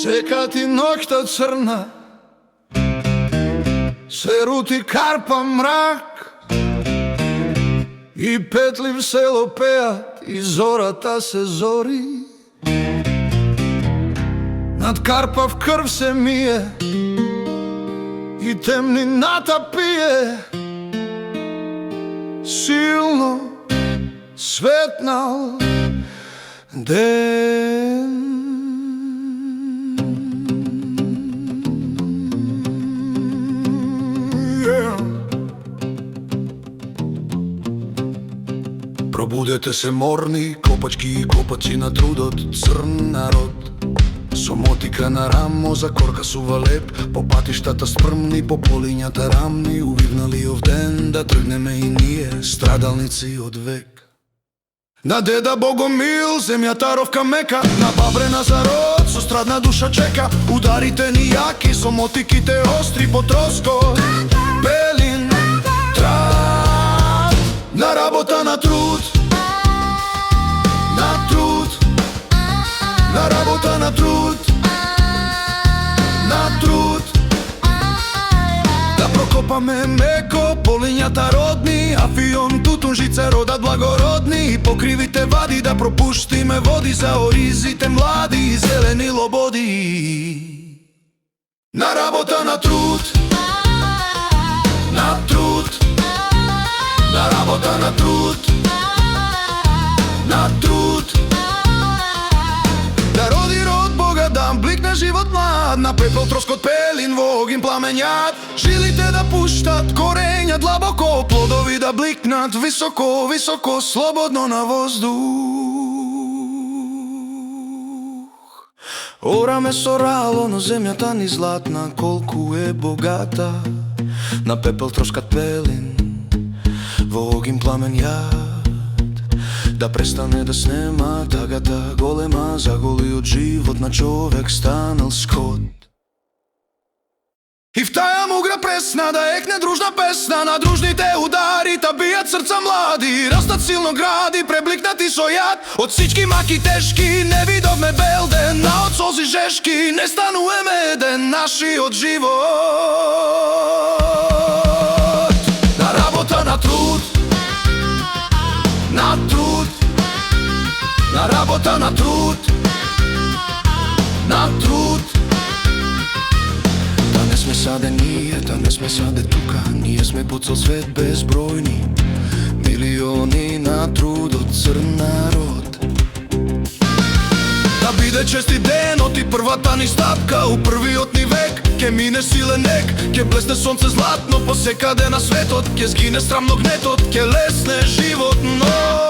Сека ти ноќта црна, се рути карпа мрак, и петли в село пеат, и зората се зори. Над карпав крв се мие, и темнината пие. Силно светнал ден. Пробудете се морни, копачки и копаци на трудот, црн народ. Со мотика на рамо за корка сува леп, по патиштата спрмни, по полињата рамни, увивнали ов ден да тргнеме и ние, страдалници од век. На деда Богомил, земјата ровка мека, на бабрена за род, со страдна душа чека. Ударите ни јаки, со мотиките остри, по троско, белин, трак. На работа, на труд, на труд, на работа, на труд, на труд. Да прокопаме меко полињата родни, афион, тутун, жица, родат благородни. И покривите вади да пропуштиме води за оризите млади и зелени лободи. На работа, на труд, на труд, на работа, на труд, на труд. Да роди род Бога дам, бликне живот млад, на пепел троскот пелин, во огин пламењат. Жилите да пуштат корења длабоко, плодови да бликнат високо, високо, слободно на воздух. Ораме со рало, но земјата ни златна, колку е богата. На пепел троскат пелин, во огин пламењат. Да престане да снема тагата голема, за голиот живот на човек станал скот. И в таја мугра пресна да екне дружна песна, на дружните удари та бијат срца млади. Растат силно гради, пребликнати со јад, од сички маки тешки не видовме бел ден. На од солзи жешки не стануеме еден, нашиот живот. На работа, на труд, на труд, на работа, на труд, на труд. Да не сме саде ние, да не сме саде тука, ние сме по цел свет безбројни, милиони на трудот, црн народ. Да биде честит денот и првата ни стапка, у првиот ни век ке мине силен нек, ке блесне сонце златно по секаде на светот, ке згине срамно гнетот, ке лесне живот нов.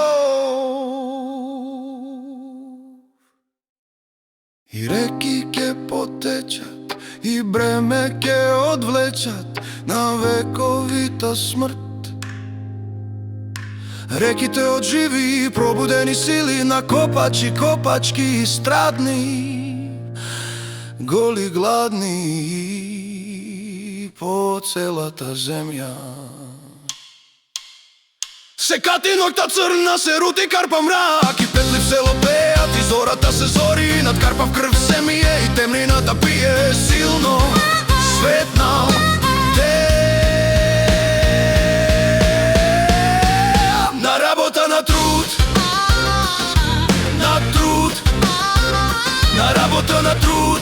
И реки ке потечат, и бреме ке одвлечат на вековита смрт. Реките од живи пробудени сили, на копачи, копачки и страдни, голи гладни по целата земја. Секати ноќта црна, се рути карпа мрак, и петли в село пеат, и зората се зори. Над карпав крв се мие, и темнината пие. Силно светнал ден. На работа, на труд, на труд, на работа, на труд,